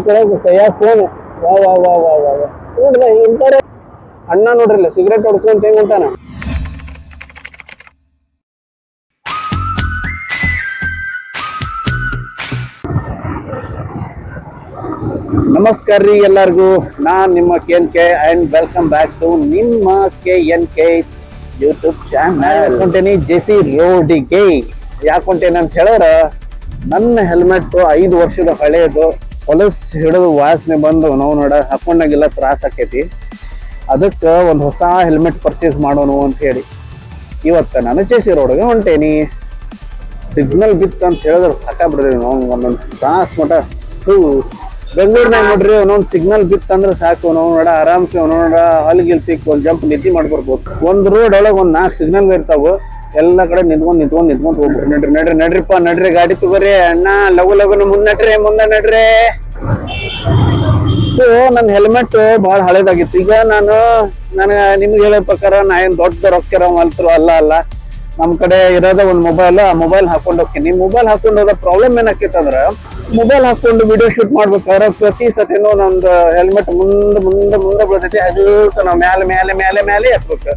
ಕೈಯಾಗ ಫೋನ್. ವಾ ವಾ ವಾ ವಾ ವಾ ವಾ ನೋಡ್ರಿ ಇಂಥವ್ರ ಅಣ್ಣ ನೋಡ್ರಿಲ್ಲ ಸಿಗರೇಟ್ ಹೊಡ್ಕೊಂತ ಹೆಂಗ್ ಹೊಂಟಾನ. ನಮಸ್ಕಾರ ರೀ ಎಲ್ಲರಿಗೂ, ನಾನ್ ನಿಮ್ಮ KNK and welcome back to ನಿಮ್ಮ KNK ಯೂಟ್ಯೂಬ್ ಚಾನಲ್. ಹೊಂಟೇನಿ JC ರೋಡಿಗೆ. ಯಾಕೆ ಹೊಂಟೇನಿ ಅಂತ ಹೇಳಿದ್ರ, ನನ್ನ ಹೆಲ್ಮೆಟ್ 5 ವರ್ಷದ ಹಳೆಯದು ಹೊಲಸ್ ಹಿಡಿದು ವಾಸನೆ ಬಂದು ನಾವು ನೋಡ ಹಾಕೊಂಡಾಗೆಲ್ಲ ತ್ರಾಸ ಆಕೈತಿ. ಅದಕ್ಕೆ ಒಂದು ಹೊಸ ಹೆಲ್ಮೆಟ್ ಪರ್ಚೇಸ್ ಮಾಡೋಣ ಅಂತ ಹೇಳಿ ಇವತ್ತು ನಾನು JC ರೋಡ್ಗೆ ಹೊಂಟೇನಿ. ಸಿಗ್ನಲ್ ಬಿತ್ತು ಅಂತ ಹೇಳಿದ್ರೆ ಸಾಕಾಗ್ಬಿಡ್ರಿ ನಾವು ಒಂದೊಂದು ತಾಸು ಮಟ. ಬೆಂಗಳೂರಿನಾಗ ನೋಡ್ರಿ ಒಂದೊಂದು ಸಿಗ್ನಲ್ ಬಿತ್ತು ಅಂದ್ರೆ ಸಾಕು, ನಾವು ನೋಡ ಆರಾಮ್ಸೆ ನೋಡ ಹಲ್ಗಿಲ್ತಿ ಒಂದು ಜಂಪ್ ನಿದ್ದೆ ಮಾಡ್ಬರ್ಬೋದು. ಒಂದು ರೋಡ್ ಒಳಗೆ ಒಂದು 4 ಸಿಗ್ನಲ್ ಇರ್ತಾವ, ಎಲ್ಲ ಕಡೆ ನಿಂತ್ಕೊಂಡ್ ಹೋಗ್ಬಿಡ್ರಿ. ನಡ್ರಿಪ್ಪ ನಡ್ರಿ, ಗಾಡಿ ತಗೋರಿ ಅಣ್ಣ, ಲಘು ಮುಂದೆ ನಡ್ರಿ. ನನ್ನ ಹೆಲ್ಮೆಟ್ ಬಹಳ ಹಳೇದಾಗಿತ್ತು. ಈಗ ನನಗೆ ನಿಮ್ಗೆ ಹೇಳೋ ಪ್ರಕಾರ ನಾ ಏನ್ ದೊಡ್ಡ ರೊಕ್ಕ ಮಲ್ತರು ಅಲ್ಲ. ನಮ್ ಕಡೆ ಇರೋದ ಒಂದು ಮೊಬೈಲ್, ಆ ಮೊಬೈಲ್ ಹಾಕೊಂಡು ಹೋಗ್ತೀನಿ. ಮೊಬೈಲ್ ಹಾಕೊಂಡು ಹೋದ ಪ್ರಾಬ್ಲಮ್ ಏನಾಕೈತಂದ್ರ, ಮೊಬೈಲ್ ಹಾಕೊಂಡು ವಿಡಿಯೋ ಶೂಟ್ ಮಾಡ್ಬೇಕಾದ್ರೆ ಪ್ರತಿ ಸತಿನೂ ನಮ್ದು ಹೆಲ್ಮೆಟ್ ಮುಂದೆ ಬೀಳ್ತೈತಿ. ಅದು ನಾವು ಮೇಲೆ ಎತ್ಬೇಕು.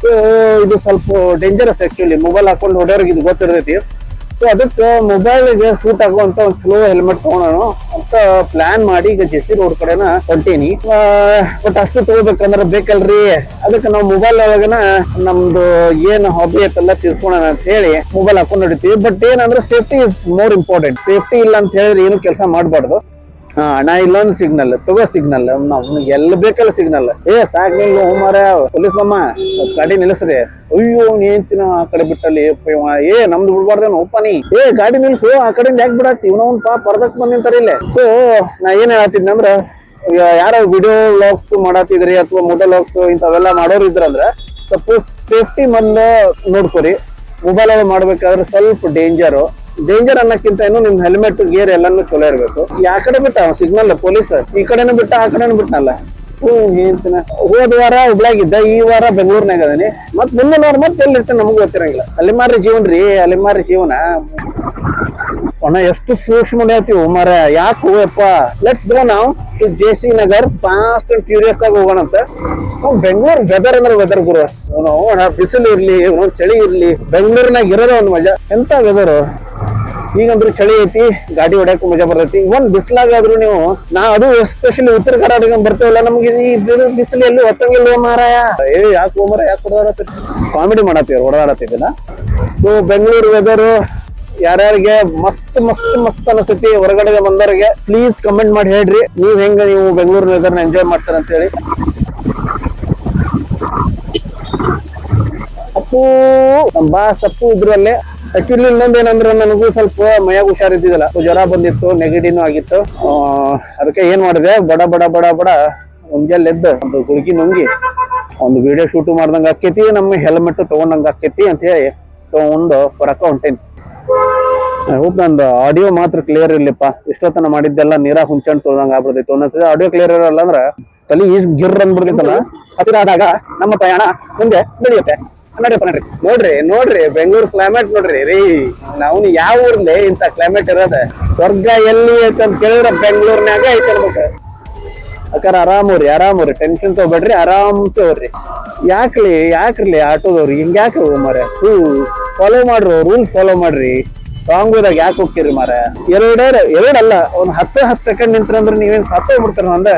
ಸೊ ಇದು ಸ್ವಲ್ಪ ಡೇಂಜರಸ್ ಆಕ್ಚುಲಿ. ಮೊಬೈಲ್ ಹಾಕೊಂಡು ಹೊಡೆಯೋರಿಗೆ ಇದು ಗೊತ್ತಿರ್ತೈತಿ. ಸೊ ಅದಕ್ಕೆ ಮೊಬೈಲ್ಗೆ ಸೂಟ್ ಆಗುವಂತ ಒಂದು ಸ್ಲೋ ಹೆಲ್ಮೆಟ್ ತಗೊಳೋಣ ಅಂತ ಪ್ಲಾನ್ ಮಾಡಿ ಈಗ JC ರೋಡ್ ಕಡೆನ ಹೊಂಟೀನಿ. ಬಟ್ ಅಷ್ಟು ತಗೋಬೇಕಂದ್ರೆ ಬೇಕಲ್ರಿ, ಅದಕ್ಕೆ ನಾವು ಮೊಬೈಲ್ ಒಳಗನ ನಮ್ದು ಏನ್ ಹಾಬಿ ಐತಲ್ಲ ತಿಳ್ಸ್ಕೊಳೋಣ ಅಂತ ಹೇಳಿ ಮೊಬೈಲ್ ಹಾಕೊಂಡು ಹೊಡಿತೀವಿ. ಬಟ್ ಏನಂದ್ರೆ safety is more important. Safety ಇಲ್ಲ ಅಂತ ಹೇಳಿದ್ರೆ ಏನು ಕೆಲಸ ಮಾಡಬಾರ್ದು. ಅಣ್ಣ ಇಲ್ಲೊಂದು ಸಿಗ್ನಲ್ ತಗೋ, ಸಿಗ್ನಲ್ ಎಲ್ಲಿ ಬೇಕಲ್ಲ ಸಿಗ್ನಲ್. ಸಾಕ್ ನೀವು ಮಾರ ಪೊಲೀಸ್ ಮಮ್ಮ ಗಾಡಿ ನಿಲ್ಲಿಸ್ರಿ. ಅಯ್ಯೋ ನೀಂತಿನ ಆ ಕಡೆ ಬಿಟ್ಟಲ್ಲಿ ನಮ್ದು ಬಿಡ್ಬಾರ್ದೇನು ಒಪ್ಪನಿ. ಗಾಡಿ ನಿಲ್ಸು, ಆ ಕಡೆಯಿಂದ ಯಾಕೆ ಬಿಡತ್ತಿ ಇವನವನ್ ಪರ್ದಕ್ ಬಂದಿಂತಾರ ಇಲ್ಲೇ. ಸೊ ನಾ ಏನ್ ಹೇಳತ್ತಿದ್ನಿ ಅಂದ್ರ, ಯಾರ ವಿಡಿಯೋ ವ್ಲಾಗ್ಸ್ ಮಾಡತ್ತಿದ್ರಿ ಅಥವಾ ಮೊಬೈಲ್ ವ್ಲಾಗ್ಸ್ ಇಂಥವೆಲ್ಲ ಮಾಡೋರು ಇದ್ರಂದ್ರ ಸಪೋಸ್ ಸೇಫ್ಟಿ ಮೊದ್ಲು ನೋಡ್ಕೊರಿ. ಮೊಬೈಲ್ ಒಳಗೆ ಮಾಡ್ಬೇಕಾದ್ರೆ ಸ್ವಲ್ಪ ಡೇಂಜರ್ ಅನ್ನಕ್ಕಿಂತ ಏನು ನಿಮ್ ಹೆಲ್ಮೆಟ್ ಗೇರ್ ಎಲ್ಲಾನು ಚಲೋ ಇರ್ಬೇಕು. ಯಾ ಕಡೆ ಬಿಟ್ಟ ಸಿಗ್ನಲ್ ಪೊಲೀಸ್, ಈ ಕಡೆನೂ ಬಿಟ್ಟ ಆ ಕಡೆನೂ ಬಿಟ್ಟನಲ್ಲ. ಹೋದ ವಾರ ಹುಬ್ಳ್ಯಾಗಿದ್ದ, ಈ ವಾರ ಬೆಂಗಳೂರಿನಾಗ ಅದನಿ. ಮತ್ ಮುಂದಿನ ವಾರ ಮತ್ತೆ ಎಲ್ಲಿರ್ತೇನೆ ನಮಗೂ ಗೊತ್ತಿರಂಗಿಲ್ಲ. ಅಲ್ಲಿ ಮಾರಿ ಜೀವನ ಅಣ್ಣ ಎಷ್ಟು ಸೂಕ್ಷ್ಮ ಹೇಳ್ತೀವಿ ಮಾರ. ಯಾಕೆ ಹೋಗಪ್ಪ, ಲೆಟ್ಸ್ ಗೋ ನಾವು to JC Nagar fast and furious ಆಗಿ ಹೋಗೋಣಂತ. ಬೆಂಗಳೂರು ವೆದರ್ ಅಂದ್ರೆ ವೆದರ್ ಗುರು. ಬಿಸಿಲು ಇರ್ಲಿ, ಚಳಿ ಇರ್ಲಿ, ಬೆಂಗಳೂರಿನಾಗ ಇರೋದೇ ಒಂದು ಮಜಾ. ಎಂತ ವೆದರ್. ಈಗಂದ್ರೂ ಚಳಿ ಐತಿ, ಗಾಡಿ ಹೊಡ್ಯಾಕ ಮಜಾ ಬರ್ತೈತಿ. ಒಂದ್ ಬಿಸಿಲಾಗಾದ್ರು ನೀವು ಅದು ಎಸ್ಪೆಷಲಿ ಉತ್ತರ ಕರ್ನಾಟಕ ಬರ್ತೇವಲ್ಲ, ನಮ್ಗೆ ಈ ಬಿಸಿಲು ಎಲ್ಲಿ ಹೊತ್ತಂಗಿಲ್ವ ಮಾರಾಯ. ಯಾಕೆ ಹೊಡೆದಾಡತ್ತಿ, ಕಾಮಿಡಿ ಹೊಡೆದಾಡತ್ತಿದ್ದಿಲ್ಲ. ಸೊ ಬೆಂಗಳೂರು ವೆದರ್ ಯಾರ್ಯಾರಿಗೆ ಮಸ್ತ್ ಅನಿಸ್ತೈತಿ, ಹೊರಗಡೆಗೆ ಬಂದವರಿಗೆ ಪ್ಲೀಸ್ ಕಮೆಂಟ್ ಮಾಡಿ ಹೇಳ್ರಿ ನೀವು ಬೆಂಗಳೂರು ವೆದರ್ನ ಎಂಜಾಯ್ ಮಾಡ್ತಾರ ಅಂತ ಹೇಳಿ. ಅಪ್ಪು ಸಪ್ಪು ಇದ್ರಲ್ಲೇ. ಆಕ್ಚುಲಿ ಇನ್ನೊಂದೇನಂದ್ರೆ, ನನಗೂ ಸ್ವಲ್ಪ ಮೈಯಾಗ ಹುಷಾರಿದ್ದಿದ್ದಲ್ಲ, ಜ್ವರ ಬಂದಿತ್ತು, ನೆಗಡಿನೂ ಆಗಿತ್ತು. ಅದಕ್ಕೆ ಏನ್ ಮಾಡಿದೆ, ಬಡ ಮುಂಜಾನೆ ಎದ್ದು ಒಂದು ಗುಳ್ಗಿ ನುಂಗಿ ಒಂದು ವಿಡಿಯೋ ಶೂಟ್ ಮಾಡ್ದಂಗ ಆಕೈತಿ, ನಮ್ಮ ಹೆಲ್ಮೆಟ್ ತಗೊಂಡಂಗ ಆಕೈತಿ ಅಂತ ಹೇಳಿ ತಗೊಂಡು ಬರಕ ಹೊಂಟೇನಿ. ಹೋಪ್ ನಂದು ಆಡಿಯೋ ಮಾತ್ರ ಕ್ಲಿಯರ್ ಇರ್ಲಿಪ್ಪ. ಇಷ್ಟೊತ್ತನ ಮಾಡಿದ್ದೆಲ್ಲ ನೀರಾಗ ಹುಂಚಂಡ್ ತೊಳ್ದಂಗ ಆಗ್ಬಿಡ್ತೈತಿ. ಒಂದೊಂದ್ಸರಿ ಆಡಿಯೋ ಕ್ಲಿಯರ್ ಇರಲ್ಲ ಅಂದ್ರೆ ತಲೆ ಈಸ್ ಗಿರ್ ಅಂದ್ಬಿಡ್ತೈತಲ್ಲ. ಹಸಿರಾದಾಗ ನಮ್ಮ ಪ್ರಯಾಣ ಮುಂದೆ ಬೆಳೆಯುತ್ತೆ. ನೋಡ್ರಿ ಬೆಂಗಳೂರು ಕ್ಲೈಮೇಟ್ ನೋಡ್ರಿ ರೀ. ನಾವು ಯಾವ ಊರ್ಲಿ ಇಂತ ಕ್ಲೈಮೇಟ್ ಇರೋದ, ಸ್ವರ್ಗ ಎಲ್ಲಿ ಐತೆ ಅಂತ ಕೇಳಿದ್ರೆ ಬೆಂಗಳೂರಿನಾಗ ಐತೆ ಅನ್ಬೇಕು. ಅಕ್ಕಾರ ಆರಾಮವ್ರಿ, ಟೆನ್ಷನ್ ತಗೋಬೇಡ್ರಿ, ಆರಾಮ್ಸೆ ಹೋಗ್ರಿ. ಯಾಕ್ರಿ ಆಟೋದವ್ರಿ ಹಿಂಗ್ಯಾಕ್ರಿ ಮಾರ. ಫಾಲೋ ಮಾಡ್ರು, ರೂಲ್ಸ್ ಫಾಲೋ ಮಾಡ್ರಿ. ರಾಂಗ್ ವೇದಾಗ ಯಾಕೆ ಹೋಗ್ತೀರಿ ಮಾರ. ಎರಡಲ್ಲ, ಒಂದ್ 10 ಸೆಕೆಂಡ್ ನಿಂತ್ರಂದ್ರೆ ನೀವೇನ್ ಸತ್ತೋಗ್ಬಿಡ್ತಾರ. ಅಂದ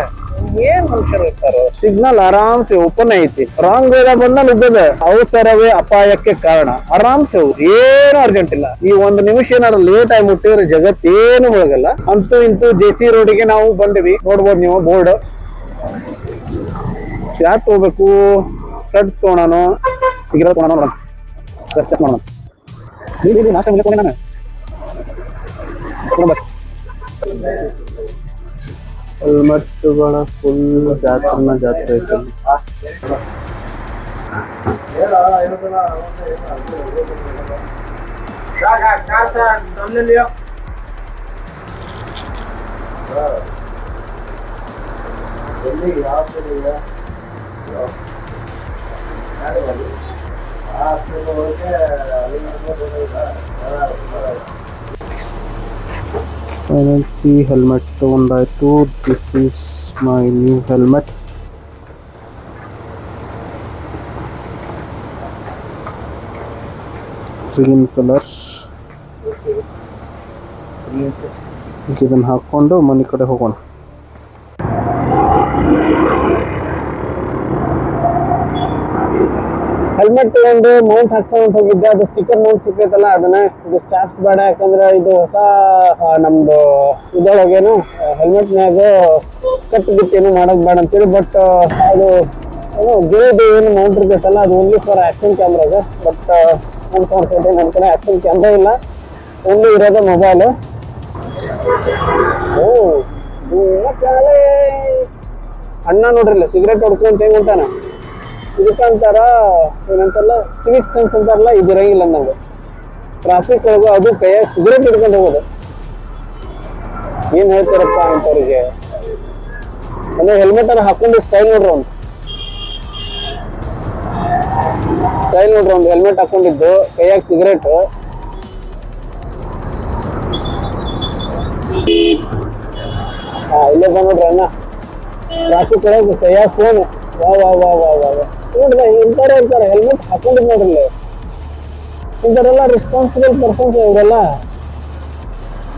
ಏನ್ ಮನುಷ್ಯರು ಇರ್ತಾರೋ. ಸಿಗ್ನಲ್ ಆರಾಮ್ಸೆ ಓಪನ್ ಐತಿ, ರಾಂಗ್ ವೇದಾಗ ಬಂದ ಉದ್ದದ ಅವಸರವೇ ಅಪಾಯಕ್ಕೆ ಕಾರಣ. ಆರಾಮ್ಸೆ ಏನು ಅರ್ಜೆಂಟ್ ಇಲ್ಲ. ಈ 1 ನಿಮಿಷ ಏನಾದ್ರು ಲೇಟ್ ಆಗಿ ಮುಟ್ಟಿದ್ರೆ ಜಗತ್ತೇನು ಹೋಗಲ್ಲ. ಅಂತೂ ಇಂತೂ JC ರೋಡಿಗೆ ನಾವು ಬಂದಿವಿ. ನೋಡ್ಬೋದು ನೀವು ಬೋರ್ಡ್. ಯಾಕೆ ಹೋಗ್ಬೇಕು, ಸ್ಟಡ್ಸ್ ತಗೋಣ, ಈಗ ತಗೋಣ, ಚೆಕ್ ಮಾಡೋಣ. ನಾಷ್ಟ ನಾನು ಹೆಲ್ಮೆಟ್ಗಳ ಫುಲ್ ಜಾತ್ರೆ ಐತೆ. ಫೈನಲಿ ಹೆಲ್ಮೆಟ್ ತಗೊಂಡಾಯ್ತು. This is my new helmet. Green colour. ಇದನ್ನು ಹಾಕ್ಕೊಂಡು ಮನೆ ಕಡೆ ಹೋಗೋಣ. ಹೆಲ್ಮೆಟ್ ತಗೊಂಡು ಮೌಂಟ್ ಹಾಕ್ಸ್ಕೊಂಡ್ ಹೋಗಿದ್ದೆ. ಅದು ಸ್ಟಿಕ್ಕರ್ ಮೌಂಟ್ ಸಿಕ್ಕೈತಲ್ಲ ಅದನ್ನ. ಇದು ಸ್ಟ್ಯಾಪ್ಸ್ ಬೇಡ, ಯಾಕಂದ್ರೆ ಇದು ಹೊಸ ನಮ್ದು ಇದರೊಳಗೇನು ಹೆಲ್ಮೆಟ್ನ್ಯಾಗ ಕಟ್ ಬಿಟ್ಟು ಏನು ಮಾಡೋದು ಬೇಡ ಅಂತೇಳಿ. ಬಟ್ ಅದು ಏನು ಗಿಳಿದು ಏನು ಮೌಂಟ್ ಇರ್ತೈತಲ್ಲ ಅದು ಓನ್ಲಿ ಫಾರ್ ಆಕ್ಷನ್ ಕ್ಯಾಮ್ರಾಗ. ಬಟ್ ನನ್ನ ಕಡೆ ಆಕ್ಷನ್ ಕ್ಯಾಮ್ರಾ ಇಲ್ಲ, ಓನ್ಲಿ ಇರೋದು ಮೊಬೈಲ್. ಅಣ್ಣ ನೋಡ್ರಿಲ್ಲ ಸಿಗರೇಟ್ ಹೊಡ್ಕೊಂತ ಹೆಂಗ್ ಅಂತಾನ, ಇದಕ್ಕಂತಾರ ಏನಂತಾರಲ್ಲ ಸಿವಿಕ್ ಸೆನ್ಸ್ ಅಂತಾರಲ್ಲ, ಇದಿರಂಗಿಲ್ಲ ನಂಗೆ. ಟ್ರಾಫಿಕ್ ಒಳಗ ಅದು ಕೈಯಾಗ ಸಿಗರೇಟ್ ಹಿಡ್ಕೊಂಡು ಹೋಗೋದು. ಏನ್ ಹೇಳ್ತಾರಪ್ಪ ಅಂತವ್ರಿಗೆ. ಅಂದ್ರೆ ಹೆಲ್ಮೆಟ್ ಅನ್ನ ಹಾಕೊಂಡು ಸ್ಟೈಲ್ ನೋಡ್ರಿ, ಒಂದು ಸ್ಟೈಲ್ ನೋಡ್ರಿ, ಒಂದು ಹೆಲ್ಮೆಟ್ ಹಾಕೊಂಡಿದ್ದು ಕೈಯಾಗ ಸಿಗರೇಟ್. ಇಲ್ಲೇ ಬಂದ್ ನೋಡ್ರಿ ಅಣ್ಣ ಟ್ರಾಫಿಕ್ ಒಳಗೆ ಕೈಯಾಗ ಫೋನ್. ವಾ ವಾ ವಾ ವಾ ವಾ ವಾ ನೋಡ್ರಿ, ಇಂಥವ್ರೆ ಇರ್ತಾರೆ ಹೆಲ್ಮೆಟ್ ಹಾಕೊಂಡಿದ್ ನೋಡ್ರಿ. ಇಂಥವ್ರೆಲ್ಲ ರೆಸ್ಪಾನ್ಸಿಬಲ್ ಪರ್ಸನ್ಸ್ ಇವರೆಲ್ಲ.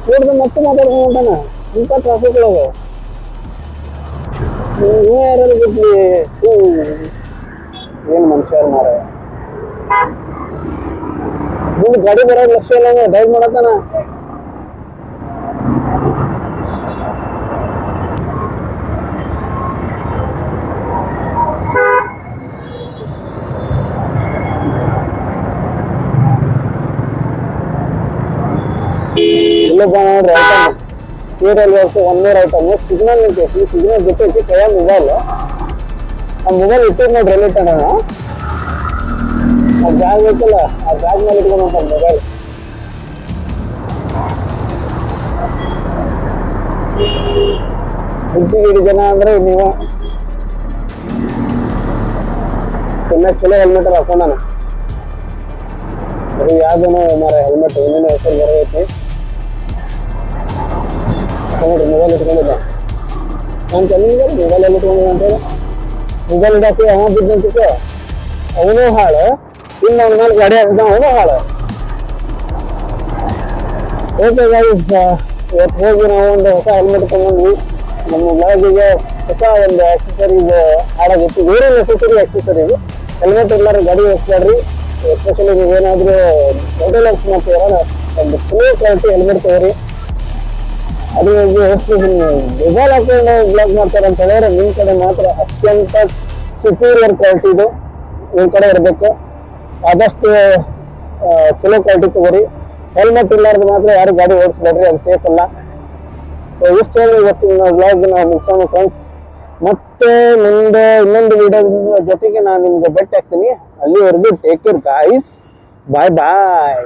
ನೋಡಿದ್ರೆ ಮತ್ತೆ ಮಾತಾಡ್ಕೊಂಡು ಹೊಂಟಾನ ಇಂಥ ಟ್ರಾಫಿಕ್ ಒಳಗೆ. ನೀವೇ ಯಾರು ಬಿಡ್ಲಿ, ಏನ್ ಮನುಷ್ಯರು ಮಾರ. ಮುಂದೆ ಗಾಡಿ ಬರೋದು ಲಕ್ಷ ಇಲ್ಲ, ಡ್ರೈವ್ ಮಾಡತ್ತಾನ. ಇಲ್ಲಪ್ಪ ನೋಡ್ರಿ ಐಟಮ್ ಸೀರಿಯಲ್ ವರ್ಷ 100 ಐಟಮ್. ಸಿಗ್ನಲ್ ನಿಂತೈತಿ, ಸಿಗ್ನಲ್ ಜೊತೆಗೆ ಕೈಯ ಮೊಬೈಲ್. ಆ ಮೊಬೈಲ್ ಇಟ್ಟಿದ್ ನೋಡ್ರಿ ಎಲ್ಲಿ ಇಟ್ಟಾನ. ಆ ಬ್ಯಾಗ್ ಐತಲ್ಲ, ಆ ಬ್ಯಾಗ್ ಮೇಲೆ ಇಟ್ಕೊಂಡು ಹೊಂಟಾನ ಮೊಬೈಲ್. ಹುಟ್ಟಿಗಿಡಿ ಜನ ಅಂದ್ರೆ ನೀವು ಚೆನ್ನಾಗಿ ಚಲೋ ಹೆಲ್ಮೆಟ್ ಹಾಕೊಂಡಾನ. ಅದು ಯಾವ್ದನೋ ಮಾರ ಹೆಲ್ಮೆಟ್ ಏನೇನೋ ಹೆಸರು ಬರೈತಿ ನೋಡ್ರಿ. ಮೊಬೈಲ್ ಇಟ್ಕೊಂಡಿದ್ದ ನಾನು ಚೆನ್ನಾಗಿ ಮೊಬೈಲ್ ಎಲ್ಲಿ ಇಟ್ಕೊಂಡಿದ್ದ ಅಂತೇಳಿ. ಮೊಬೈಲ್ ಇಡಾಕಿ ಅವ ಬಿದ್ದಂತಿತ್ತು, ಅವನು ಹಾಳು. ಇನ್ನು ಅವನ ಮೇಲೆ ಗಾಡಿ ಹಾಕಿದ ಅವನು ಹಾಳು. ಓಕೆ ಗೈಸ್, ಇವತ್ತು ಹೋಗಿ ನಾವು ಒಂದು ಹೊಸ ಹೆಲ್ಮೆಟ್ ತಗೊಂಡ್ವಿ. ನಮ್ಮ ಬ್ಲಾಗಿಗೆ ಹೊಸ ಒಂದು ಆಕ್ಸೆಸರೀಸ್ ಹಾಡಾಗಿತ್ತು. ಬೇರೆ ನೆಸೆಸರಿ ಆಕ್ಸೆಸರೀಸ್. ಹೆಲ್ಮೆಟ್ ಎಲ್ಲರೂ ಗಾಡಿ ಓಡಿಸ್ಬೇಡ್ರಿ. ಎಸ್ಪೆಷಲಿ ನೀವೇನಾದ್ರೂ ಹೋಟೆಲ್ ವರ್ಕ್ ಮಾಡ್ತೀರ, ಒಂದು ಫುಲ್ ಕ್ವಾಲಿಟಿ ಹೆಲ್ಮೆಟ್ ತಗೋರಿ. ಅದು ಮೊಬೈಲ್ ಹಾಕೊಂಡು ಬ್ಲಾಗ್ ಮಾಡ್ತಾರೆ ಅಂತ ಹೇಳಿದ್ರೆ ನಿಮ್ಮ ಕಡೆ ಮಾತ್ರ ಅತ್ಯಂತ ಸುಪೀರಿಯರ್ ಕ್ವಾಲಿಟಿದು ನಿಮ್ಮ ಕಡೆ ಇರಬೇಕು. ಆದಷ್ಟು ಚಲೋ ಕ್ವಾಲಿಟಿ ತಗೋರಿ. ಹೆಲ್ಮೆಟ್ ಇಲ್ಲಾರ್ದು ಮಾತ್ರ ಯಾರು ಗಾಡಿ ಓಡಿಸ್ಬೇಡ್ರಿ, ಅದು ಸೇಫ್ ಅಲ್ಲ. ಇಷ್ಟು ಹೇಳಿ ಇವತ್ತಿನ ಬ್ಲಾಗ್ ನಾವು ಮುಗಿಸೋಣ ಫ್ರೆಂಡ್ಸ್. ಮತ್ತೆ ಮುಂದೆ ಇನ್ನೊಂದು ವಿಡಿಯೋದ ಜೊತೆಗೆ ನಾನು ನಿಮ್ಗೆ ಭೇಟಿ ಆಗ್ತೀನಿ. ಅಲ್ಲಿವರೆಗೂ ಟೇಕ್ ಕೇರ್ ಗಾಯ್ಸ್, ಬಾಯ್ ಬಾಯ್.